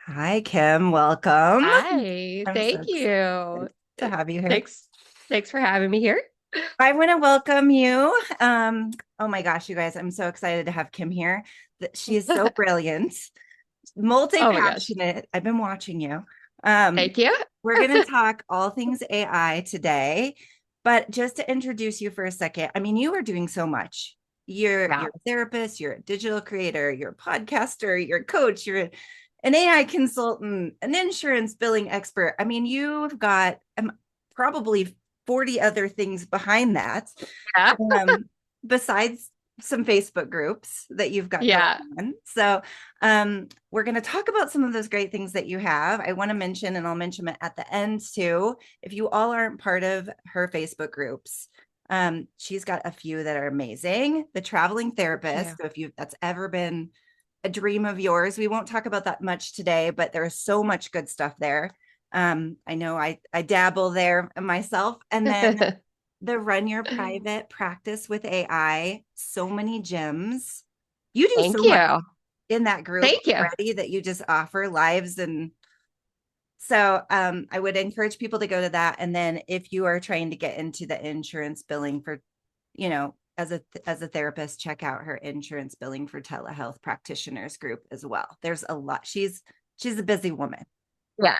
Hi, Kim. Welcome. Hi, I'm so thank you. excited to have you here. Thanks. Thanks for having me here. I want to welcome you. Oh my gosh, you guys, I'm so excited to have Kim here. She is so brilliant, Oh my gosh. multi-passionate. I've been watching you. Um, Thank you. we're going to talk all things AI today, but just to introduce you for a second, I mean, you are doing so much. You're Yeah. a therapist, you're a digital creator, you're a podcaster, you're a coach, you're an AI consultant, an insurance billing expert. I mean, you've got probably 40 other things behind that, Yeah. um, besides some Facebook groups that you've got going Yeah. on. So, we're going to talk about some of those great things that you have. I want to mention, and I'll mention it at the end too. If you all aren't part of her Facebook groups, she's got a few that are amazing. The traveling therapist. Yeah. So if you that's ever been a dream of yours, we won't talk about that much today, but there's so much good stuff there. I know I dabble there myself, and then the run your private practice with AI, so many gems. You do Thank so much you. in that group Thank you. already that you just offer lives. And so I would encourage people to go to that. And then if you are trying to get into the insurance billing for, as a therapist, check out her insurance billing for telehealth practitioners group as well. There's a lot. She's a busy woman. Yeah.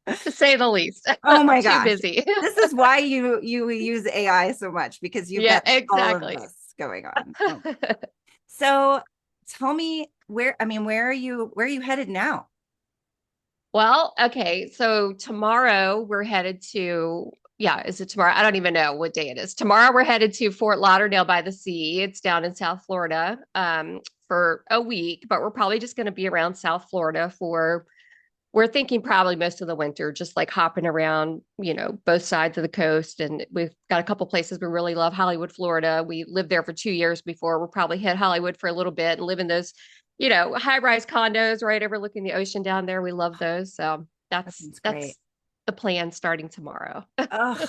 To say the least. Oh my Too gosh. busy. This is why you use AI so much, because you've Yeah, got all of exactly. this going on. Oh. So tell me where are you headed now? Well, okay. So tomorrow we're headed to, yeah, is it tomorrow? I don't even know what day it is. Tomorrow we're headed to Fort Lauderdale by the Sea. It's down in South Florida, for a week, but we're probably just going to be around South Florida for, we're thinking probably most of the winter, just like hopping around, both sides of the coast. And we've got a couple places we really love. Hollywood, Florida. We lived there for 2 years before. We'll probably hit Hollywood for a little bit and live in those, high-rise condos right overlooking the ocean down there. We love those. So That that's sounds great. that's the plan starting tomorrow. Oh,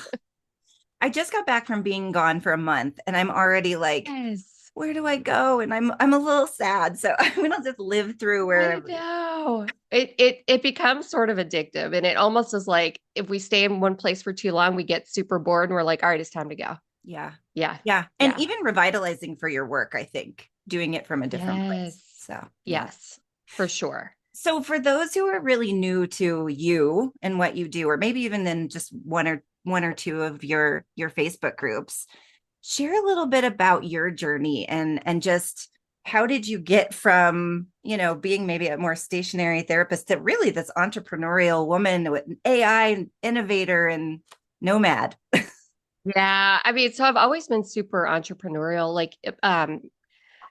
I just got back from being gone for a month and I'm already like, Yes. where do I go? And I'm a little sad. So I'm gonna just live through I wherever. know. It becomes sort of addictive, and it almost is like if we stay in one place for too long, we get super bored and we're like, all right, it's time to go. Yeah. Yeah. Yeah. And Yeah. even revitalizing for your work, I think, doing it from a different place. Yes. So yeah. Yes, for sure. So for those who are really new to you and what you do, or maybe even in just one or two of your Facebook groups, share a little bit about your journey and just how did you get from, being maybe a more stationary therapist to really this entrepreneurial woman with an AI innovator and nomad. Yeah. I mean, so I've always been super entrepreneurial. Like,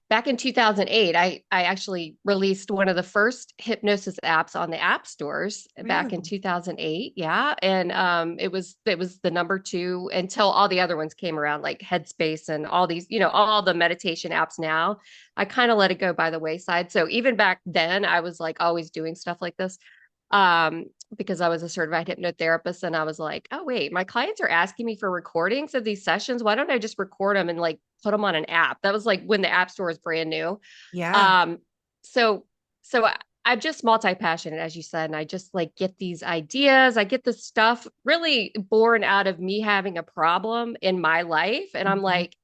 back in 2008, I actually released one of the first hypnosis apps on the app stores back in Really? 2008. Yeah, and it was the number two until all the other ones came around, like Headspace and all these, all the meditation apps now. I kind of let it go by the wayside. So even back then, I was like always doing stuff like this. Um, because I was a certified hypnotherapist and I was like, oh wait, my clients are asking me for recordings of these sessions. Why don't I just record them and like put them on an app? That was like when the app store was brand new. Yeah. Um, so I'm just multi-passionate, as you said, and I just like get these ideas. I get this stuff really born out of me having a problem in my life. And I'm Mhm. like,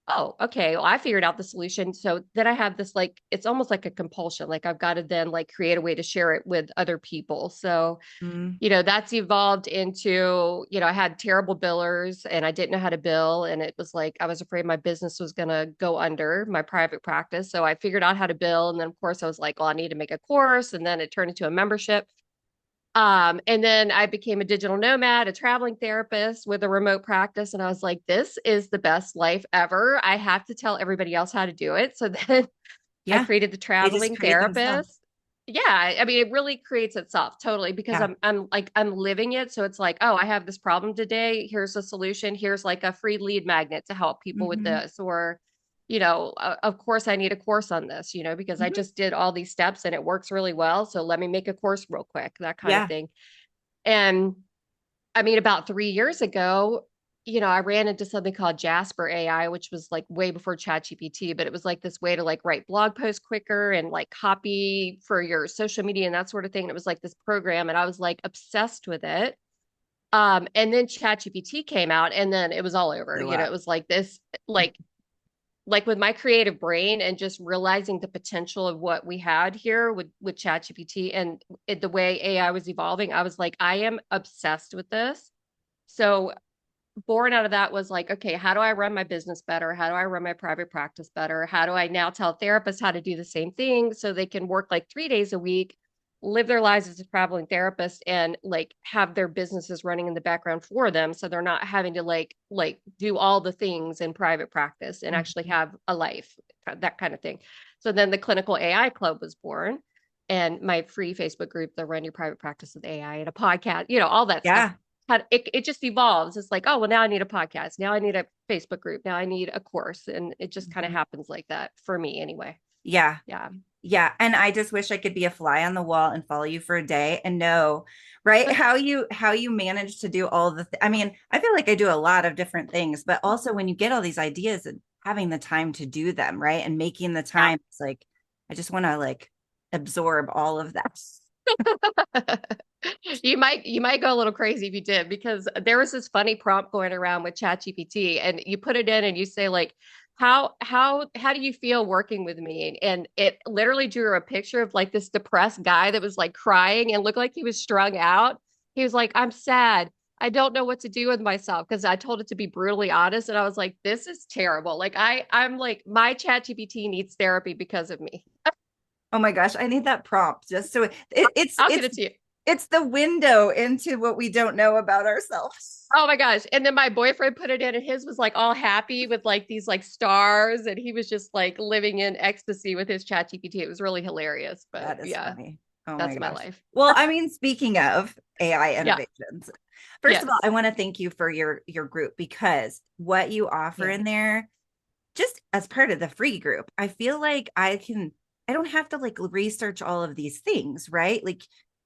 oh, okay. Well, I figured out the solution. So then I have this like, it's almost like a compulsion. Like I've got to then like create a way to share it with other people. So, Mm. that's evolved into, I had terrible billers and I didn't know how to bill. And it was like, I was afraid my business was going to go under my private practice. So I figured out how to bill. And then, of course, I was like, well, I need to make a course. And then it turned into a membership. And then I became a digital nomad, a traveling therapist with a remote practice. And I was like, this is the best life ever. I have to tell everybody else how to do it. So then I Yeah. created the They just traveling create themselves. therapist. Yeah, I mean, it really creates itself totally because Yeah. I'm living it. So it's like, oh, I have this problem today. Here's a solution. Here's like a free lead magnet to help people with Hmm. this. Or, of course I need a course on this, because I Hmm. just did all these steps and it works really well. So let me make a course real quick, that kind of Yeah. thing. And I mean, about 3 years ago, I ran into something called Jasper AI, which was like way before ChatGPT, but it was like this way to like write blog posts quicker and like copy for your social media and that sort of thing. And it was like this program, and I was like obsessed with it. And then ChatGPT came out, and then it was all over. Blew It up. was like this, like with my creative brain and just realizing the potential of what we had here with ChatGPT and the way AI was evolving. I was like, I am obsessed with this. So born out of that was like, okay, how do I run my business better? How do I run my private practice better? How do I now tell therapists how to do the same thing so they can work like 3 days a week, live their lives as a traveling therapist, and like have their businesses running in the background for them, so they're not having to like do all the things in private practice and actually Mhm. have a life, that kind of thing. So then the Clinical AI Club was born, and my free Facebook group, the Run Your Private Practice with AI, and a podcast, all that stuff. Yeah. It just evolves. It's like, oh, well, now I need a podcast. Now I need a Facebook group. Now I need a course. And it just kind of Mhm. happens like that for me anyway. Yeah. Yeah. Yeah. And I just wish I could be a fly on the wall and follow you for a day and know, right, how you manage to do all I mean, I feel like I do a lot of different things, but also when you get all these ideas and having the time to do them, right? And making the Yeah. time, it's like I just want to like absorb all of that. You might go a little crazy if you did, because there was this funny prompt going around with ChatGPT, and you put it in and you say like, how do you feel working with me? And it literally drew a picture of like this depressed guy that was like crying and looked like he was strung out. He was like, I'm sad. I don't know what to do with myself, because I told it to be brutally honest, and I was like, this is terrible. Like I'm like, my ChatGPT needs therapy because of me. Oh my gosh, I need that prompt just so it's I'll get it's it to you. it's the window into what we don't know about ourselves. Oh my gosh. And then my boyfriend put it in, and his was like all happy with like these like stars, and he was just like living in ecstasy with his chat GPT. It was really hilarious. But That is yeah, funny. Oh my that's my gosh. life. Well, I mean, speaking of AI Yeah. innovations, first of all, I Yes. want to thank you for your group because what you offer Yeah. in there, just as part of the free group, I feel like I don't have to like research all of these things, right? Like,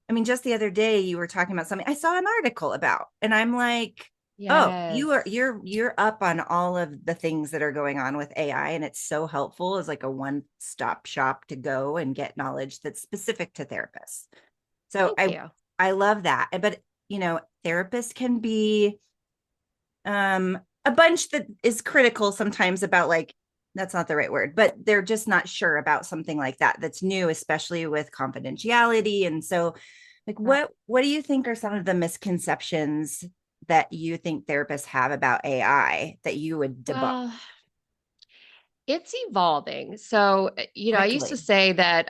I mean, just the other day you were talking about something I saw an article about, and I'm like, oh, Yes. you're up on all of the things that are going on with AI, and it's so helpful as like a one-stop shop to go and get knowledge that's specific to therapists. So Thank you. I love that. But therapists can be a bunch that is critical sometimes about like that's not the right word, but they're just not sure about something like that that's new, especially with confidentiality. And so like Yeah. what do you think are some of the misconceptions that you think therapists have about AI that you would debunk Well, it's evolving. So, I used to quickly? say that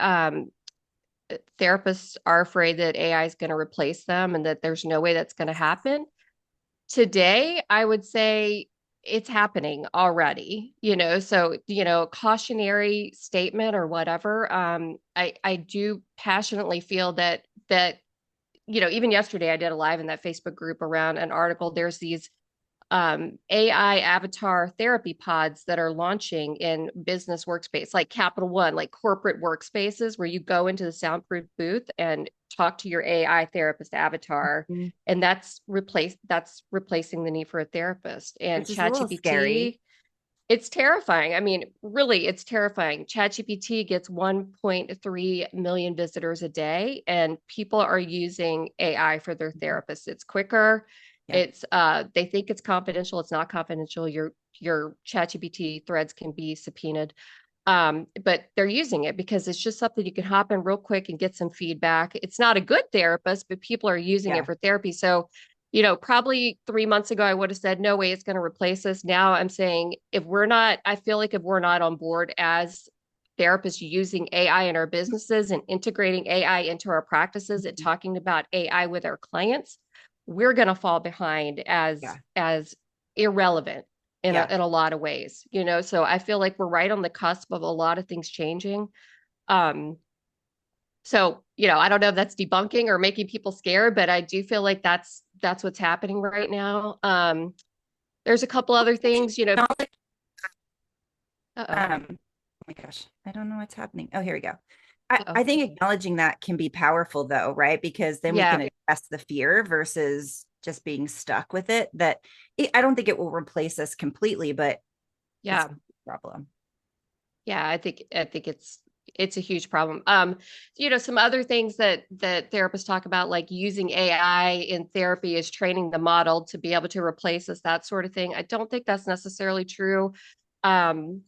therapists are afraid that AI is going to replace them and that there's no way that's going to happen. Today, I would say it's happening already, so, cautionary statement or whatever. I do passionately feel that, even yesterday I did a live in that Facebook group around an article. There's these AI avatar therapy pods that are launching in business workspace, like Capital One, like corporate workspaces where you go into the soundproof booth and talk to your AI therapist avatar. Mhm. And that's replacing the need for a therapist. And Which is a little scary. ChatGPT, it's terrifying. I mean, really, it's terrifying. ChatGPT gets 1.3 million visitors a day, and people are using AI for their therapists. It's quicker. Yeah. It's they think it's confidential. It's not confidential. Your ChatGPT threads can be subpoenaed. But they're using it because it's just something you can hop in real quick and get some feedback. It's not a good therapist, but people are using it Yeah. for therapy. So, probably 3 months ago, I would have said, no way it's going to replace us. Now I'm saying, I feel like if we're not on board as therapists using AI in our businesses and integrating AI into our practices and Mhm. talking about AI with our clients, we're going to fall behind as Yeah. irrelevant in Yeah. a lot of ways, so I feel like we're right on the cusp of a lot of things changing. Um, so, I don't know if that's debunking or making people scared, but I do feel like that's what's happening right now. There's a couple other things, uh-oh, Oh my gosh, I don't know what's happening. Oh, here we go. I uh-oh. think acknowledging that can be powerful though, right? Because then we can Yeah, address the fear versus just being stuck with it, that I don't think it will replace us completely, but it's Yeah. a problem. Yeah, I think it's a huge problem. Some other things that therapists talk about, like using AI in therapy, is training the model to be able to replace us, that sort of thing. I don't think that's necessarily true. Um,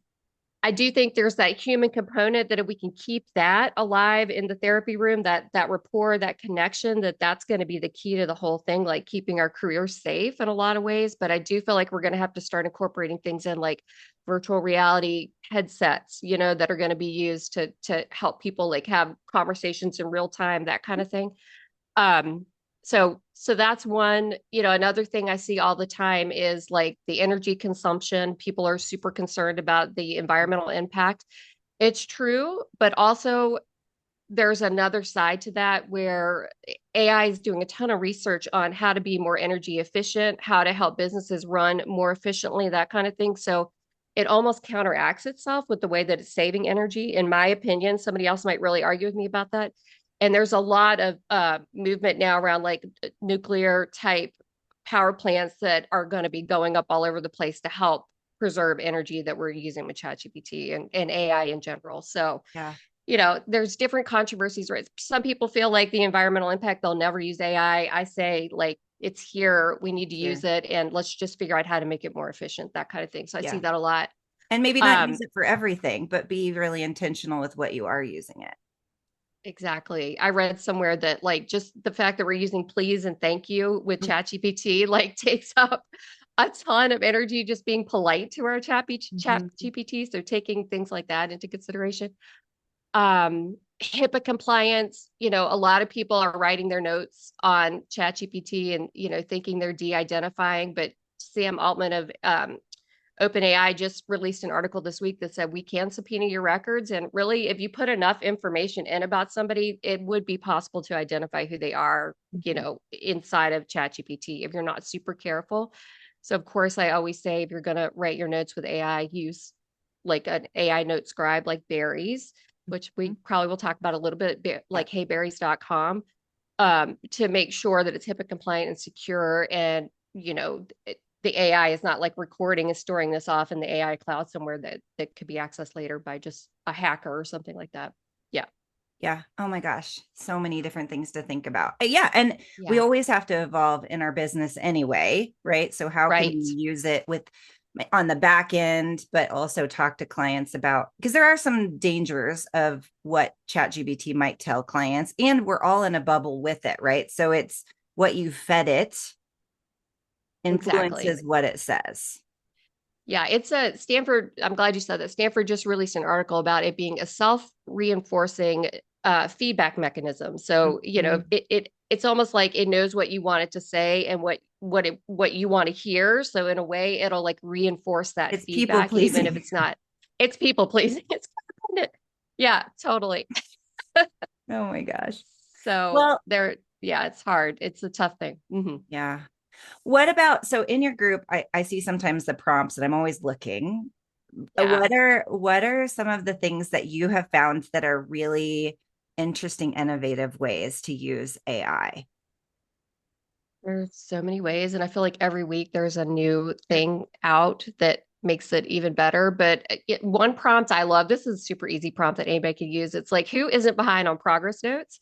I do think there's that human component, that if we can keep that alive in the therapy room, that rapport, that connection, that's going to be the key to the whole thing, like keeping our career safe in a lot of ways. But I do feel like we're going to have to start incorporating things in, like virtual reality headsets, that are going to be used to help people like have conversations in real time, that kind of thing. Um, so that's one. Another thing I see all the time is like the energy consumption. People are super concerned about the environmental impact. It's true, but also there's another side to that, where AI is doing a ton of research on how to be more energy efficient, how to help businesses run more efficiently, that kind of thing. So it almost counteracts itself with the way that it's saving energy, in my opinion. Somebody else might really argue with me about that. And there's a lot of movement now around like nuclear type power plants that are going to be going up all over the place to help preserve energy that we're using with ChatGPT and AI in general. So Yeah. there's different controversies, right? Some people feel like the environmental impact, they'll never use AI. I say, like, it's here. We need to use Here. it, and let's just figure out how to make it more efficient, that kind of thing. So I see Yeah. that a lot. And maybe not use Um, it for everything, but be really intentional with what you are using it. exactly. I read somewhere that like just the fact that we're using please and thank you with ChatGPT like takes up a ton of energy, just being polite to our chat Mm-hmm. GPT. So taking things like that into consideration. HIPAA compliance, a lot of people are writing their notes on ChatGPT and, thinking they're de-identifying, but Sam Altman of OpenAI just released an article this week that said we can subpoena your records. And really, if you put enough information in about somebody, it would be possible to identify who they are, Mm-hmm. inside of ChatGPT if you're not super careful. So, of course, I always say if you're going to write your notes with AI, use like an AI note scribe like Barry's, which we probably will talk about a little bit, Yeah. like heyberries.com, to make sure that it's HIPAA compliant and secure. And, the AI is not like recording and storing this off in the AI cloud somewhere that could be accessed later by just a hacker or something like that. Yeah. Yeah. Oh my gosh. So many different things to think about. Yeah. And we Yeah. always have to evolve in our business anyway, right? So how can Right. we use it with on the back end, but also talk to clients about, because there are some dangers of what ChatGPT might tell clients, and we're all in a bubble with it, right? So it's what you fed it Exactly. influences what it says. Yeah, it's a Stanford. I'm glad you said that. Stanford just released an article about it being a self-reinforcing feedback mechanism. So, Mhm. it's almost like it knows what you want it to say and what you want to hear. So in a way, it'll like reinforce that It's people feedback, even if pleasing. it's not. It's people pleasing. It's yeah, totally. Oh my gosh. So Well, yeah, it's hard. It's a tough thing. yeah. What about, so in your group, I see sometimes the prompts and I'm always looking. Yeah. What are some of the things that you have found that are really interesting, innovative ways to use AI? There's so many ways, and I feel like every week there's a new thing out that makes it even better. But one prompt I love, this is a super easy prompt that anybody can use. It's like, who isn't behind on progress notes?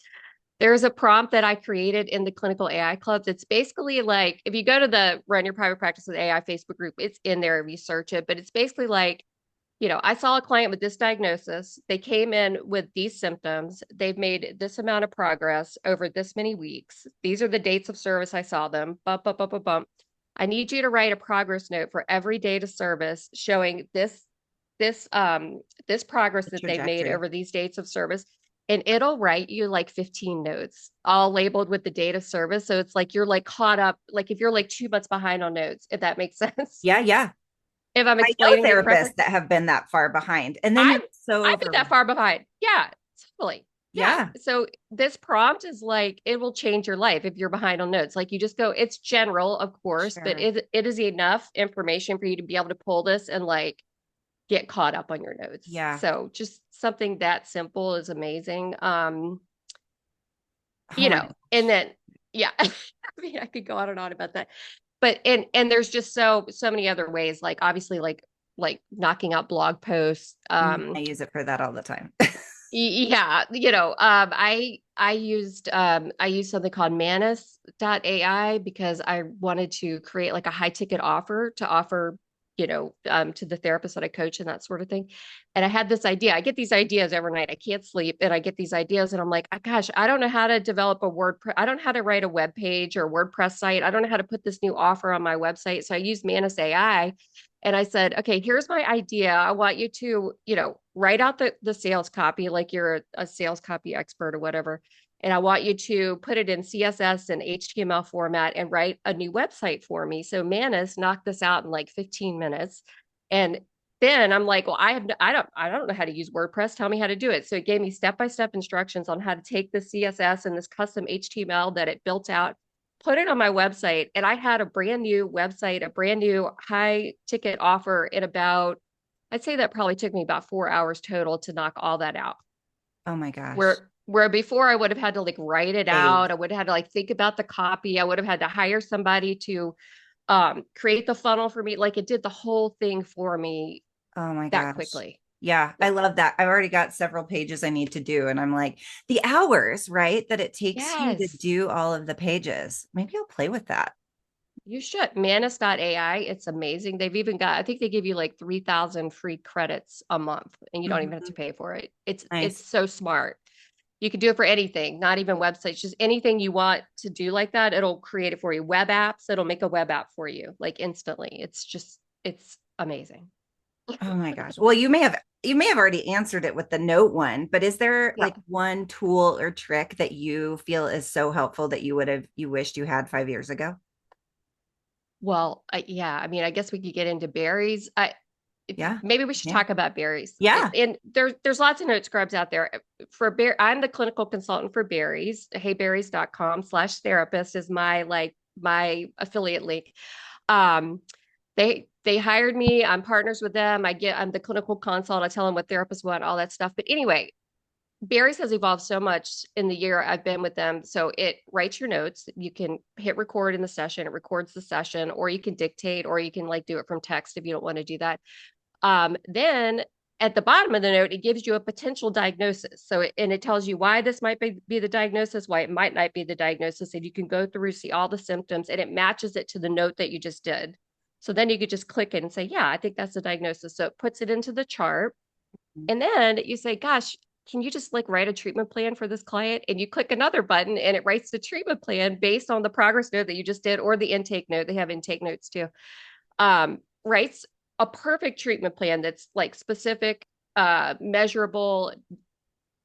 There's a prompt that I created in the clinical AI clubs. It's basically like if you go to the Run Your Private Practice with AI Facebook group, it's in there if you search it. But it's basically like, I saw a client with this diagnosis. They came in with these symptoms. They've made this amount of progress over this many weeks. These are the dates of service I saw them. Bump, bump, bump, bump, bump. I need you to write a progress note for every date of service showing this progress The that they've made trajectory. over these dates of service. And it'll write you like 15 notes, all labeled with the date of service. So it's like you're like caught up, like if you're like 2 months behind on notes, if that makes sense. Yeah, yeah. If I'm I know explaining it therapists correctly. that have been that far behind, and then I've you're so I've been that overwhelmed. far behind. Yeah, totally. Yeah. Yeah, So this prompt is like it will change your life if you're behind on notes. Like you just go, it's general, of course, but sure. it is enough information for you to be able to pull this and like get caught up on your notes. Yeah. So just something that simple is amazing. Oh my And gosh. then yeah. I mean, I could go on and on about that. But and there's just so many other ways, like obviously like knocking out blog posts. I use it for that all the time. Yeah, I used something called Manus.ai because I wanted to create like a high ticket offer to offer, to the therapist that I coach and that sort of thing. And I had this idea. I get these ideas every night. I can't sleep and I get these ideas and I'm like, "Oh, gosh, I don't know how to develop a WordPress. I don't know how to write a web page or WordPress site. I don't know how to put this new offer on my website." So I used Manus AI and I said, okay, here's my idea. I want you to, write out the sales copy like you're a sales copy expert or whatever. And I want you to put it in CSS and HTML format and write a new website for me. So Manus knocked this out in like 15 minutes. And then I'm like, well, I don't know how to use WordPress. Tell me how to do it. So it gave me step-by-step instructions on how to take the CSS and this custom HTML that it built out, put it on my website, and I had a brand new website, a brand new high ticket offer in about, I'd say that probably took me about 4 hours total to knock all that out. Oh my gosh. Where before I would have had to like write it Hey. out, I would have had to like think about the copy, I would have had to hire somebody to create the funnel for me. Like it did the whole thing for me Oh my that gosh. quickly. Yeah, I Yeah. love that. I've already got several pages I need to do. And I'm like, the hours, right, that it takes you to Yes. do all of the pages. Maybe I'll play with that. You should. Manus.ai. It's amazing. They've even got, I think they give you like 3,000 free credits a month and you don't even have to Mhm. pay for it. It's Nice. so smart. You can do it for anything, not even websites, just anything you want to do like that. It'll create it for you. Web apps, it'll make a web app for you like instantly. It's amazing. Oh my gosh. Well, you may have already answered it with the note one, but is there Yeah. like one tool or trick that you feel is so helpful that you wished you had 5 years ago? Well, yeah, I mean, I guess we could get into berries. Yeah. Maybe we should Yeah. talk about berries. Yeah. And there's lots of note scrubs out there for bear. I'm the clinical consultant for berries. Heyberries.com/therapist is my affiliate link. Um, they hired me. I'm partners with them. I'm the clinical consult. I tell them what therapists want, all that stuff. But anyway, Barry's has evolved so much in the year I've been with them. So it writes your notes. You can hit record in the session. It records the session, or you can dictate, or you can like do it from text if you don't want to do that. Then at the bottom of the note, it gives you a potential diagnosis. And it tells you why this might be the diagnosis, why it might not be the diagnosis. And you can go through, see all the symptoms, and it matches it to the note that you just did. So then you could just click it and say, yeah, I think that's the diagnosis. So it puts it into the chart. And then you say, gosh, can you just like write a treatment plan for this client? And you click another button and it writes the treatment plan based on the progress note that you just did or the intake note. They have intake notes too. Writes a perfect treatment plan that's like specific, measurable,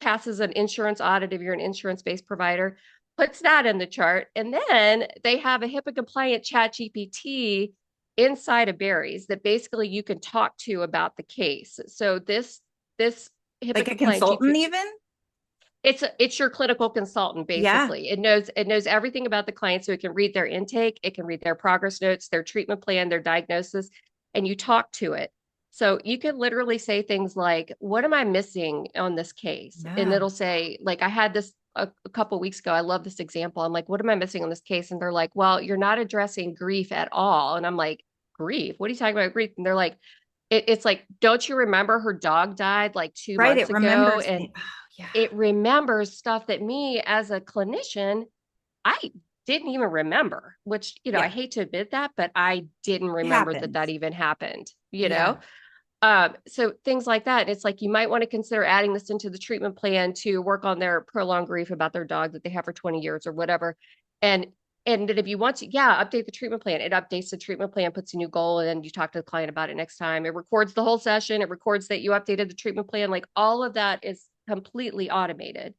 passes an insurance audit if you're an insurance-based provider, puts that in the chart. And then they have a HIPAA compliant chat GPT inside of Berries that basically you can talk to about the case. So this HIPAA Like a compliant consultant GPT, even? it's your clinical consultant Yeah. basically. It knows everything about the client, so it can read their intake, it can read their progress notes, their treatment plan, their diagnosis, and you talk to it. So you can literally say things like, "What am I missing on this case?" And Yeah. it'll say, like, I had this a couple weeks ago. I love this example. I'm like, "What am I missing on this case?" And they're like, "Well, you're not addressing grief at all." And I'm like, "Grief? What are you talking about grief?" And they're like, it's like, "Don't you remember her dog died like two Right. months It ago?" remembers And the, oh, yeah. it remembers stuff that me as a clinician, I didn't even remember, which, I Yeah. hate to admit that, but I didn't It remember that that happens. even happened. Yeah. So things like that. It's like you might want to consider adding this into the treatment plan to work on their prolonged grief about their dog that they have for 20 years or whatever. And and then if you want to, yeah, update the treatment plan. It updates the treatment plan, puts a new goal, and then you talk to the client about it next time. It records the whole session. It records that you updated the treatment plan. Like all of that is completely automated.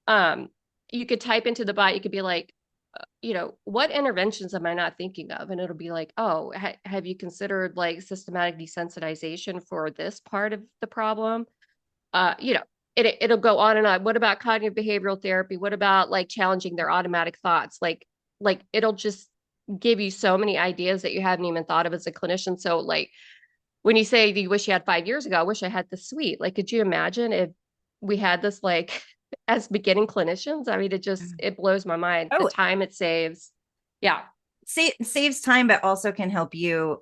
Um, you could type into the bot, you could be like, what interventions am I not thinking of? And it'll be like, oh, have you considered like systematic desensitization for this part of the problem? Uh, you know, it'll go on and on. What about cognitive behavioral therapy? What about like challenging their automatic thoughts? Like it'll just give you so many ideas that you haven't even thought of as a clinician. So like when you say you wish you had 5 years ago, I wish I had this suite. Like, could you imagine if we had this like as beginning clinicians. I mean, it blows my mind. The Oh, time it saves. Yeah. saves time, but also can help you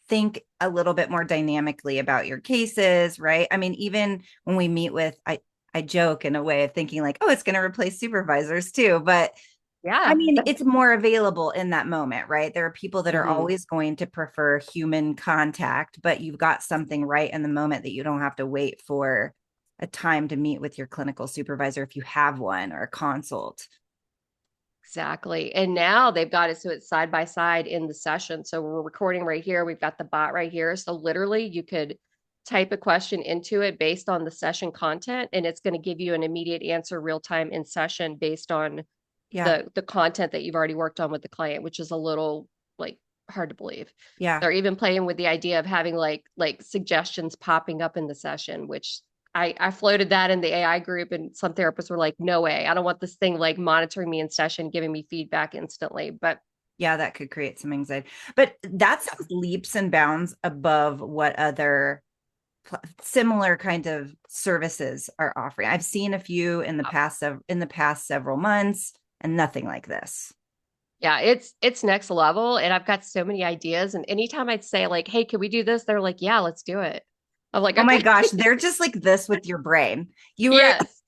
think a little bit more dynamically about your cases, right? I mean, even when we meet with, I joke in a way of thinking like, oh, it's going to replace supervisors too. But I Yeah. mean, it's more available in that moment, right? There are people that are Hmm. always going to prefer human contact, but you've got something right in the moment that you don't have to wait for a time to meet with your clinical supervisor if you have one or a consult. Exactly. And now they've got it so it's side by side in the session. So we're recording right here. We've got the bot right here. So literally you could type a question into it based on the session content, and it's going to give you an immediate answer real time in session based on Yeah. the content that you've already worked on with the client, which is a little like hard to believe. Yeah. They're even playing with the idea of having like suggestions popping up in the session, which I floated that in the AI group, and some therapists were like, no way, I don't want this thing like monitoring me in session, giving me feedback instantly. But Yeah, that could create some anxiety. But that's leaps and bounds above what other similar kind of services are offering. I've seen a few in the past several months and nothing like this. yeah, it's next level. And I've got so many ideas. And anytime I'd say, like, hey, can we do this? They're like, yeah, let's do it. I'm like, Oh my okay. gosh, they're just like this with your brain. You were Yes.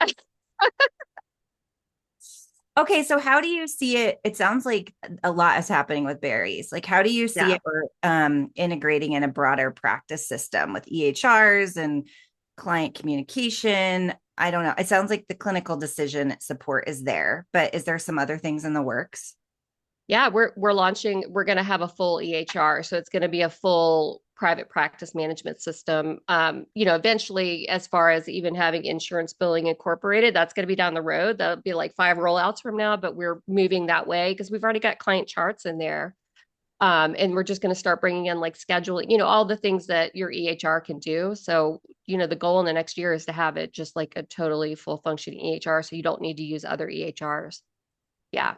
okay, so how do you see it? It sounds like a lot is happening with berries. Like how do you see Yeah. it integrating in a broader practice system with EHRs and client communication? I don't know. It sounds like the clinical decision support is there, but is there some other things in the works? Yeah, we're going to have a full EHR. So it's going to be a full private practice management system. Eventually, as far as even having insurance billing incorporated, that's going to be down the road. That'll be like 5 rollouts from now, but we're moving that way because we've already got client charts in there. And we're just going to start bringing in like scheduling, all the things that your EHR can do. So, the goal in the next year is to have it just like a totally full functioning EHR. So you don't need to use other EHRs. Yeah.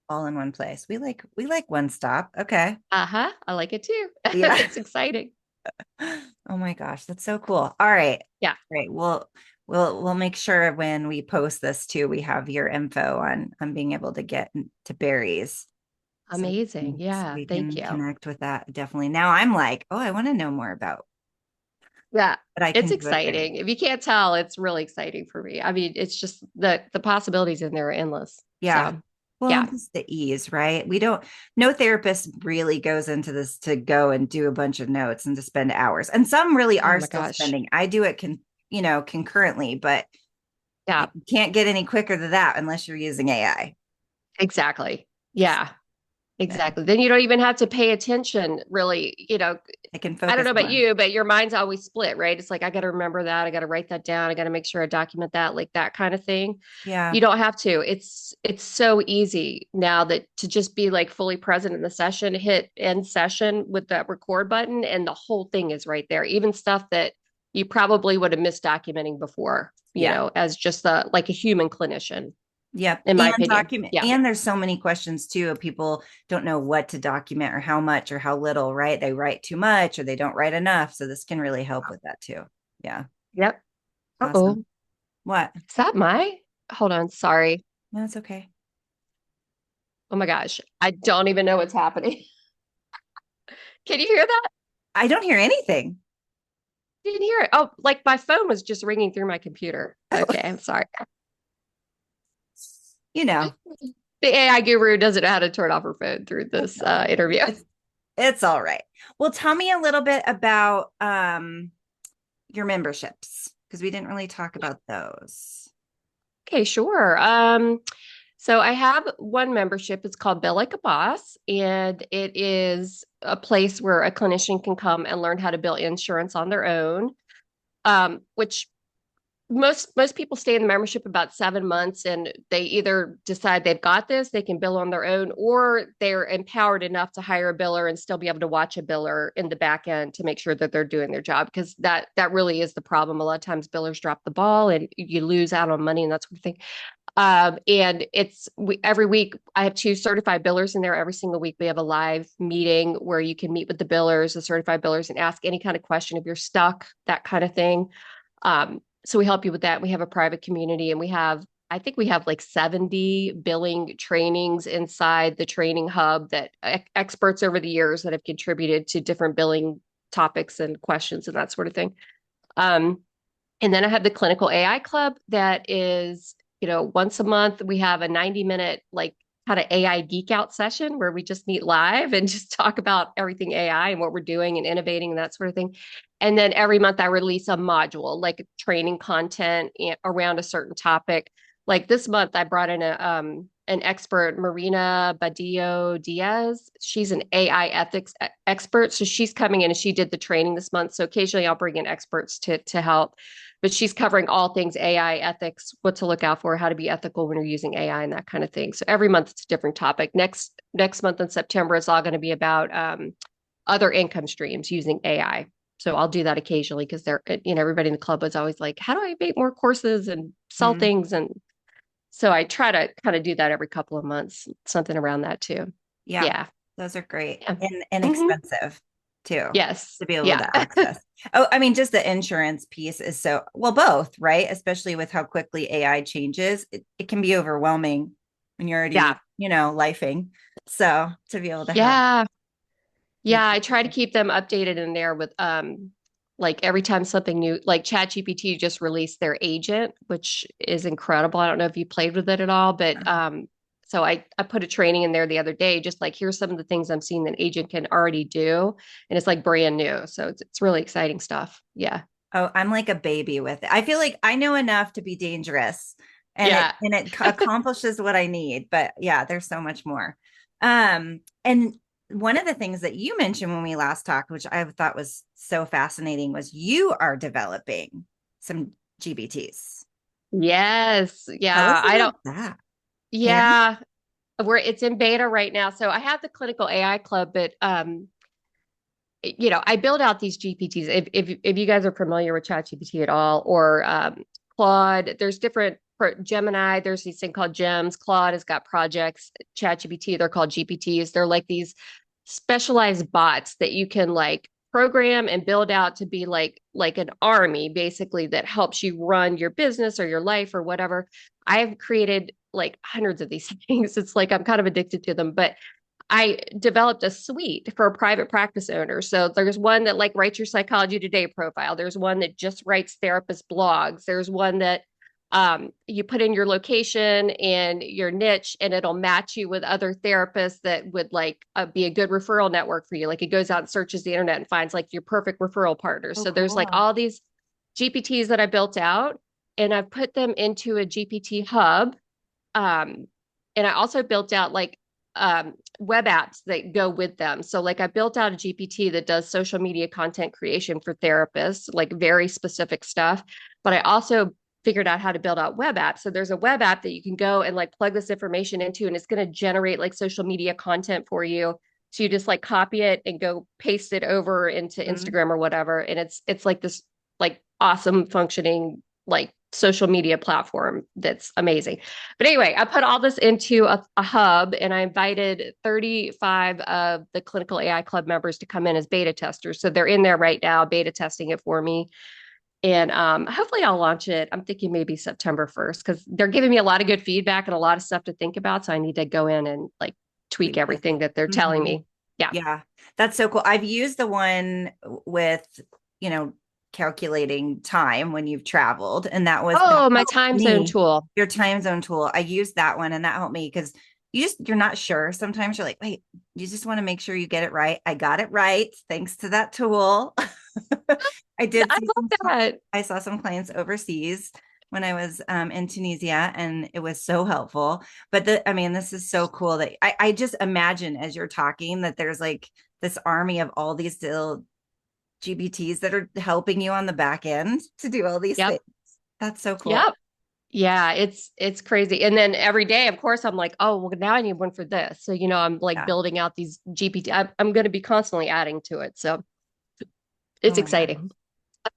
All in one place. We like one stop. Okay. Uh-huh. I like it too. Yeah. It's exciting. Oh my gosh, that's so cool. All right. Yeah. Great. We'll make sure when we post this too, we have your info on being able to get to berries. So Amazing. so Yeah. we Thank can you. connect with that definitely. Now I'm like, oh, I want to know more about Yeah. what I It's can do with berries. exciting. If you can't tell, it's really exciting for me. I mean, it's just the possibilities in there are endless. Yeah. So, Well, and yeah. just the ease, right? No therapist really goes into this to go and do a bunch of notes and to spend hours. And some really Oh are my still gosh. spending. I do it concurrently, but you Yeah. can't get any quicker than that unless you're using AI. Exactly. Yeah. Yeah. Exactly. Then you don't even have to pay attention, really. I can I don't focus know about more. you, but your mind's always split, right? It's like, I got to remember that. I got to write that down. I got to make sure I document that, like that kind of thing. Yeah. You don't have to. It's so easy now that to just be like fully present in the session, hit end session with that record button, and the whole thing is right there. Even stuff that you probably would have missed documenting before, Yeah. as just like a human clinician, Yep. in my And opinion. document. Yeah. And there's so many questions too. People don't know what to document or how much or how little, right? They write too much or they don't write enough. So this can really help with that too. Yeah. Yep. Awesome. Uh-oh. What? Is that hold on, sorry. No, it's okay. Oh my gosh. I don't even know what's happening. Can you hear that? I don't hear anything. Didn't hear it. Oh, like my phone was just ringing through my computer. Okay, I'm sorry. You know, The AI guru doesn't know how to turn off her phone through it's this all right. interview. It's all right. Well, tell me a little bit about your memberships because we didn't really talk about those. Okay, sure. So I have one membership. It's called Bill Like a Boss, and it is a place where a clinician can come and learn how to bill insurance on their own. Which most people stay in the membership about 7 months, and they either decide they've got this, they can bill on their own, or they're empowered enough to hire a biller and still be able to watch a biller in the back end to make sure that they're doing their job, because that really is the problem. A lot of times billers drop the ball and you lose out on money and that sort of thing. And every week I have 2 certified billers in there. Every single week we have a live meeting where you can meet with the certified billers, and ask any kind of question if you're stuck, that kind of thing. So we help you with that. We have a private community and I think we have like 70 billing trainings inside the training hub that experts over the years that have contributed to different billing topics and questions and that sort of thing. Um, and then I have the clinical AI club that is, once a month we have a 90-minute like kind of AI geek out session where we just meet live and just talk about everything AI and what we're doing and innovating and that sort of thing. And then every month I release a module, like training content around a certain topic. Like this month I brought in an expert, Marina Badillo Diaz. She's an AI ethics expert. So she's coming in and she did the training this month. So occasionally I'll bring in experts to help, but she's covering all things AI ethics, what to look out for, how to be ethical when you're using AI and that kind of thing. So every month it's a different topic. Next month in September, it's all going to be about other income streams using AI. So I'll do that occasionally because everybody in the club was always like, how do I make more courses and sell Mhm. things? And so I try to kind of do that every couple of months, something around that too. Yeah, Yeah. those are great Yeah. and Hmm. inexpensive too Yes. to be able Yeah. to access. Oh, I mean, just the insurance piece is so well, both, right? Especially with how quickly AI changes, it can be overwhelming when you're already, Yeah. lifing. So to be able to have Yeah. these, Yeah, I try to keep them updated in there with like every time something new, like ChatGPT just released their agent, which is incredible. I don't know if you played with it at all, but so I put a training in there the other day, just like here's some of the things I'm seeing that agent can already do, and it's like brand new. So it's really exciting stuff. Yeah. oh, I'm like a baby with it. I feel like I know enough to be dangerous and it Yeah. and it accomplishes what I need, but yeah, there's so much more. And one of the things that you mentioned when we last talked, which I thought was so fascinating, was you are developing some GBTs. Yes. Tell Yeah. us I about don't, that. And yeah. It's in beta right now. So I have the clinical AI club, but I build out these GPTs. If you guys are familiar with ChatGPT at all, or Claude, there's different Gemini. There's these thing called Gems. Claude has got projects. ChatGPT, they're called GPTs. They're like these specialized bots that you can like program and build out to be like an army, basically, that helps you run your business or your life or whatever. I've created like hundreds of these things. It's like I'm kind of addicted to them, but I developed a suite for a private practice owner. So there's one that like writes your Psychology Today profile. There's one that just writes therapist blogs. There's one that you put in your location and your niche, and it'll match you with other therapists that would like be a good referral network for you. Like it goes out and searches the internet and finds like your perfect referral partners. oh, So there's like cool. all these GPTs that I built out, and I've put them into a GPT hub. Um, and I also built out like web apps that go with them. So, like, I built out a GPT that does social media content creation for therapists, like very specific stuff. But I also figured out how to build out web apps. So, there's a web app that you can go and like plug this information into, and it's going to generate like social media content for you. So you just like copy it and go paste it over into Mhm. Instagram or whatever, and it's like this like awesome functioning like social media platform that's amazing. But anyway, I put all this into a hub, and I invited 35 of the clinical AI club members to come in as beta testers. So they're in there right now, beta testing it for me. And hopefully I'll launch it. I'm thinking maybe September 1st because they're giving me a lot of good feedback and a lot of stuff to think about. So I need to go in and like tweak Tweak it. everything that they're telling Mhm. me. Yeah. Yeah, that's so cool. I've used the one with, you know, calculating time when you've traveled, and that Oh, my helped time zone me. tool. Your time zone tool, I used that one, and that helped me because you're not sure. Sometimes you're like, wait, you just want to make sure you get it right. I got it right thanks to that tool. I did I see love that. I saw some clients overseas when I was in Tunisia, and it was so helpful. But I mean, this is so cool that I just imagine as you're talking that there's like this army of all these little GBTs that are helping you on the back end to do all these Yep. things. That's so cool. Yep. Yeah, it's crazy. And then every day, of course, I'm like, oh, well, now I need one for this. So, I'm like Yeah. building out these GPT. I'm going to be constantly adding to it. So Oh it's my God. exciting.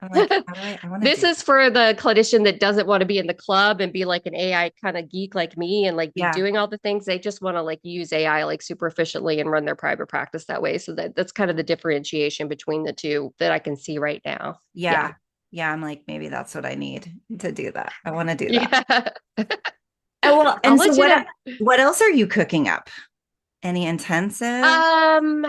I'm like, how do I want to This do? is for the clinician that doesn't want to be in the club and be like an AI kind of geek like me and like be Yeah. doing all the things. They just want to like use AI like super efficiently and run their private practice that way. So that's kind of the differentiation between the two that I can see right now. Yeah. Yeah. Yeah, I'm like, maybe that's what I need to do that. I want to do that. Yeah. Oh, well, I'll and so let you know. what else are you cooking up? Any intensive? Um,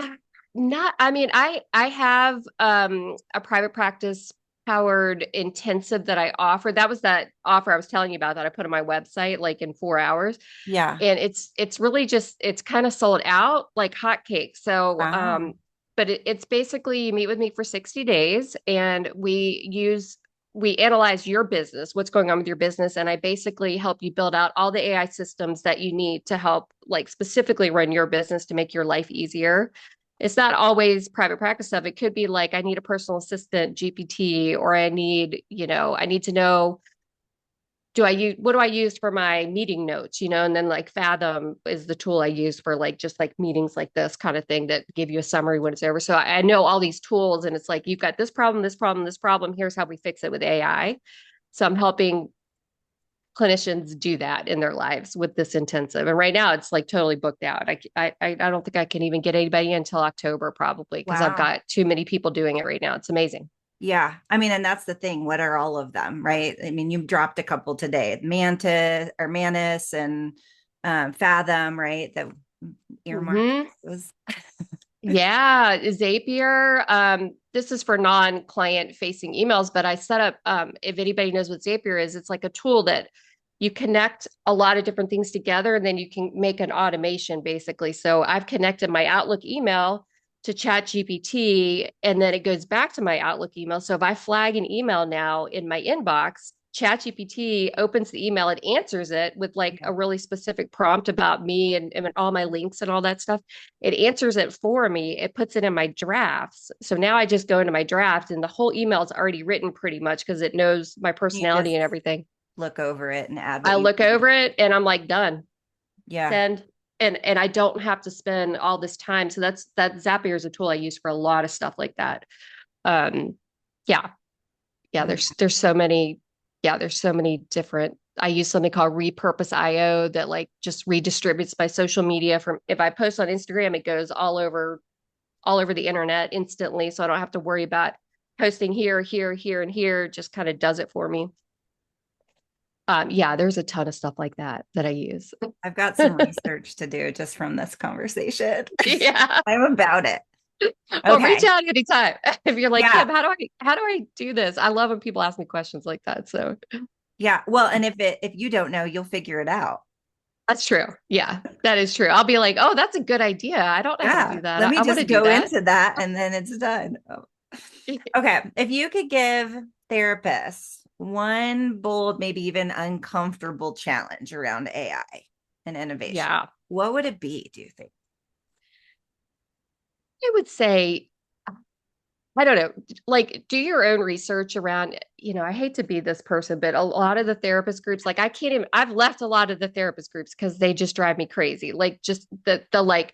Not, I mean, I have a private practice powered intensive that I offer. That was that offer I was telling you about that I put on my website like in 4 hours. Yeah. And it's really just it's kind of sold out like hotcakes. So Wow. but it's basically you meet with me for 60 days and we analyze your business, what's going on with your business, and I basically help you build out all the AI systems that you need to help like specifically run your business to make your life easier. It's not always private practice stuff. It could be like I need a personal assistant GPT, or I need, I need to know do I use what do I use for my meeting notes, and then like Fathom is the tool I use for like just like meetings like this kind of thing that give you a summary when it's over. So I know all these tools and it's like you've got this problem, this problem, this problem. Here's how we fix it with AI. So I'm helping clinicians do that in their lives with this intensive. And right now it's like totally booked out. I don't think I can even get anybody until October probably because I've Wow. got too many people doing it right now. It's amazing. Yeah. I mean, and that's the thing. What are all of them, right? I mean, you dropped a couple today. Mantis or Manus and Fathom, right? That earmark Hmm. was Yeah, Zapier. This is for non-client facing emails, but I set up, if anybody knows what Zapier is, it's like a tool that you connect a lot of different things together and then you can make an automation basically. So I've connected my Outlook email to Chat GPT and then it goes back to my Outlook email. So if I flag an email now in my inbox, Chat GPT opens the email and answers it with like yeah. a really specific prompt about me and all my links and all that stuff. It answers it for me. It puts it in my drafts. So now I just go into my draft and the whole email is already written pretty much because it knows my You just personality and everything. look over it and add what I you look need. over it and I'm like done. Yeah. Send. And I don't have to spend all this time. So that Zapier is a tool I use for a lot of stuff like that. Um yeah. Yeah, Yeah. there's so many different I use something called repurpose IO that like just redistributes my social media from if I post on Instagram, it goes all over the internet instantly. So I don't have to worry about posting here, here, here, and here. Just kind of does it for me. Yeah, there's a ton of stuff like that that I use. I've got some research to do just from this conversation. Yeah. I'm about it. Well, reach Okay. out anytime if you're like, Yeah. Kim, how do I do this? I love when people ask me questions like that. So Yeah. Well, and if you don't know, you'll figure it out. that's true. Yeah, that is true. I'll be like, oh, that's a good idea. I don't know how to Yeah. do that. Let I me want to just do go that. into that and then it's done. Oh. Okay. If you could give therapists one bold, maybe even uncomfortable challenge around AI and innovation, Yeah. what would it be, do you think? I would say, I don't know, like do your own research around, I hate to be this person, but a lot of the therapist groups, like I can't even, I've left a lot of the therapist groups because they just drive me crazy. Like just the like,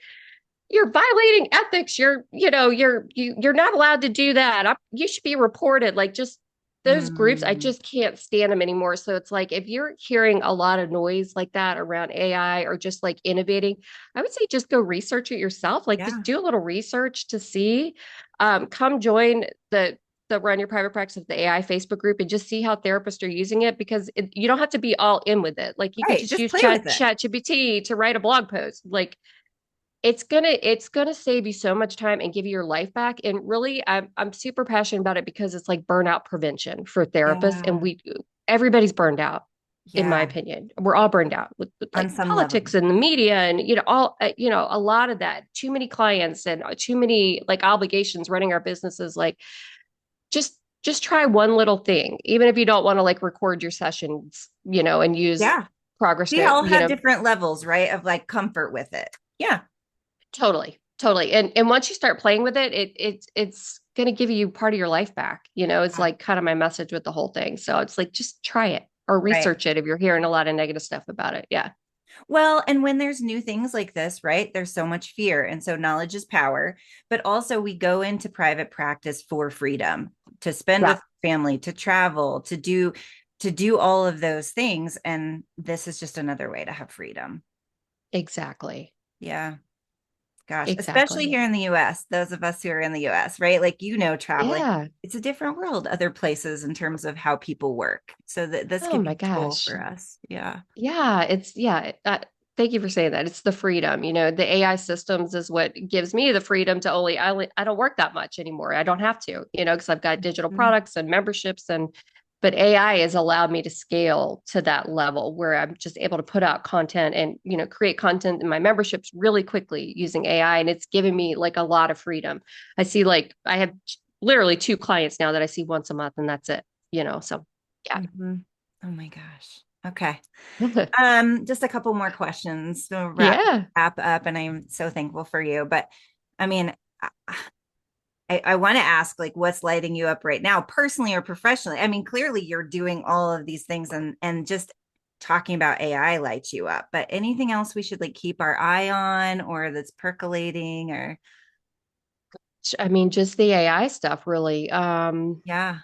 you're violating ethics. You're not allowed to do that. You should be reported. Like just those groups, I Mm, just can't stand them anymore. So it's like if you're hearing a lot of noise like that around AI or just like innovating, I would say just go research it yourself. Like just yeah. do a little research to see. Come join the Run Your Private Practice of the AI Facebook group and just see how therapists are using it because you don't have to be all in with it. Like you could Right. just Just use play with it. Chat GPT to write a blog post. Like it's gonna save you so much time and give you your life back. And really, I'm super passionate about it because it's like burnout prevention for therapists, and Yeah. everybody's burned out, in my Yeah. opinion. We're all burned out with On like some level. politics and the media, and a lot of that. Too many clients and too many like obligations running our businesses. Like just try one little thing, even if you don't want to like record your sessions, and use Yeah. progress We note, all have different levels, right? Of like comfort with it. Yeah. Totally, totally. And once you start playing with it, it's gonna give you part of your life back. It's Yeah. like kind of my message with the whole thing. So it's like just try it or Right. research it if you're hearing a lot of negative stuff about it. Yeah. Well, and when there's new things like this, right, there's so much fear. And so knowledge is power. But also, we go into private practice for freedom to spend Yeah, with family, to travel, to do all of those things. And this is just another way to have freedom. exactly. Yeah. Gosh, especially Exactly. here in the US, those of us who are in the US, right? Like, traveling, Yeah. it's a different world, other places in terms of how people work. So that this Oh could be my a tool gosh. for us. Yeah. Yeah, thank you for saying that. It's the freedom. The AI systems is what gives me the freedom to I don't work that much anymore. I don't have to, because I've got digital Mhm. products and memberships but AI has allowed me to scale to that level where I'm just able to put out content and, create content in my memberships really quickly using AI. And it's given me like a lot of freedom. I have literally two clients now that I see once a month and that's it, so yeah. Mhm. Oh my gosh. Okay. Just a couple more questions to Yeah. wrap up, and I'm so thankful for you. But I mean, I want to ask, like, what's lighting you up right now, personally or professionally? I mean, clearly you're doing all of these things, and just talking about AI lights you up. But anything else we should like keep our eye on, or that's percolating, or I mean, just the AI stuff, really. yeah,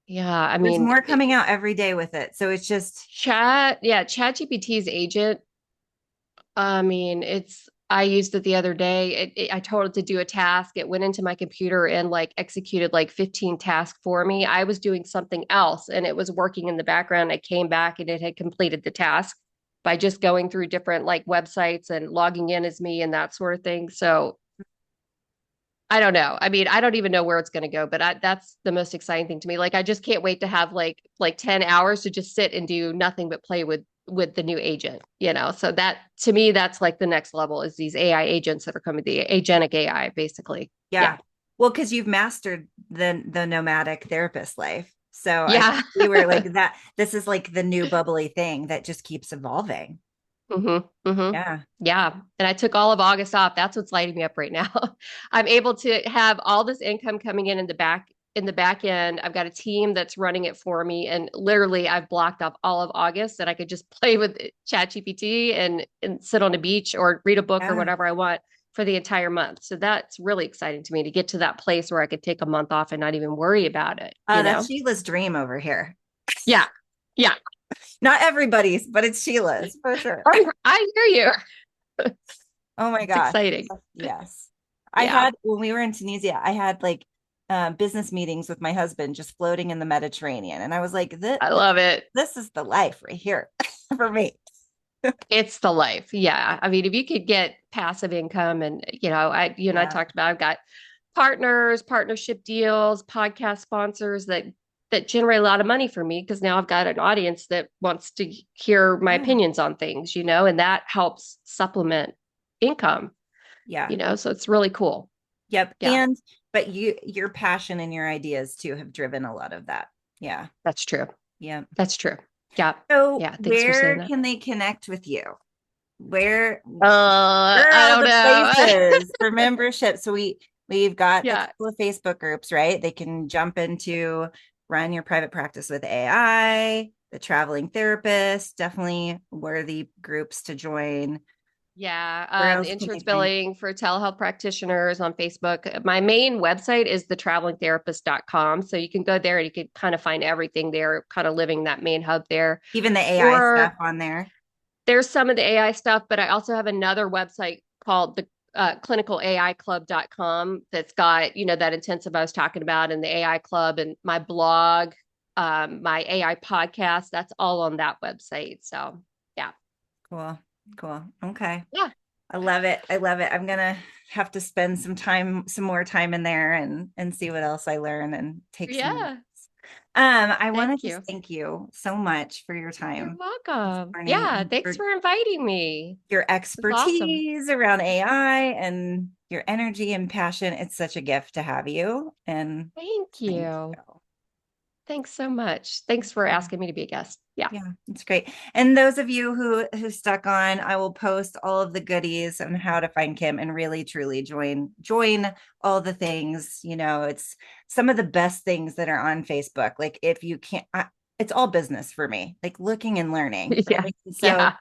Yeah, I there's mean, more coming out every day with it. So it's just ChatGPT's agent. I mean, I used it the other day. I told it to do a task. It went into my computer and like executed like 15 tasks for me. I was doing something else and it was working in the background. I came back and it had completed the task by just going through different like websites and logging in as me and that sort of thing. So I don't know. I mean, I don't even know where it's going to go, but that's the most exciting thing to me. Like, I just can't wait to have like 10 hours to just sit and do nothing but play with the new agent, So that to me, that's like the next level is these AI agents that are coming, the agentic AI, basically. yeah. Yeah. Well, because you've mastered the nomadic therapist life. So I Yeah. you were like that. This is like the new bubbly thing that just keeps evolving. Mm-hmm. Yeah. Yeah. And I took all of August off. That's what's lighting me up right now. I'm able to have all this income coming in the back end. I've got a team that's running it for me. And literally I've blocked off all of August that I could just play with ChatGPT and sit on a beach or read a book or Yeah. whatever I want for the entire month. So that's really exciting to me to get to that place where I could take a month off and not even worry about it, That's Sheila's dream over here. Yeah. Yeah. Not everybody's, but it's Sheila's for sure. I hear you. Oh my It's gosh. exciting. Yes. I Yeah. had, when we were in Tunisia, I had like business meetings with my husband just floating in the Mediterranean. And I was like, I love it. this is the life right here for me. It's the life. Yeah. I mean, if you could get passive income and, you and I Yeah. talked about, I've got partners, partnership deals, podcast sponsors that generate a lot of money for me because now I've got an audience that wants to hear my Yeah. opinions on things, and that helps supplement income, Yeah. so it's really cool. Yep. Yeah, But your passion and your ideas too have driven a lot of that. Yeah. that's true. Yeah. That's true. Yeah. So Yeah. Thanks for saying where that. can they connect with you? Where I all don't the know. places for membership? So we've got a Yeah. couple of Facebook groups, right? They can jump into run your private practice with AI, the traveling therapist, definitely worthy groups to join. Yeah, Where else can insurance they find? billing for telehealth practitioners on Facebook. My main website is thetravelingtherapist.com. So you can go there and you can kind of find everything there, kind of living that main hub there. Even the AI stuff Or on there. there's some of the AI stuff, but I also have another website called the clinicalaiclub.com that's got, that intensive I was talking about and the AI club and my blog, my AI podcast. That's all on that website. So yeah. Cool. Cool. Okay. Yeah. I love it. I love it. I'm gonna have to spend some more time in there and see what else I learn and take some notes. Yeah. I want Thank to just you. thank you so much for your You're time this welcome. morning Yeah, and thanks for for inviting me. your It's awesome. expertise around AI and your energy and passion. It's such a gift to have you. And Thank thank you. you. Thanks so much. Thanks for asking me to be a guest. Yeah. Yeah, it's great. And those of you who stuck on, I will post all of the goodies on how to find Kym and really truly join all the things. It's some of the best things that are on Facebook. Like if you can't, it's all business for me. Like looking and learning, Yeah. right? So Yeah.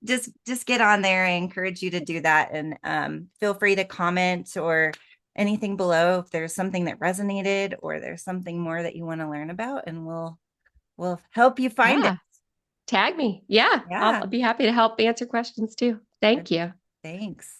just get on there. I encourage you to do that, and feel free to comment or anything below if there's something that resonated or there's something more that you want to learn about, and we'll help you find it. Yeah. Tag me. Yeah. I'll Yeah. be happy to help answer questions too. Thank you. Thanks.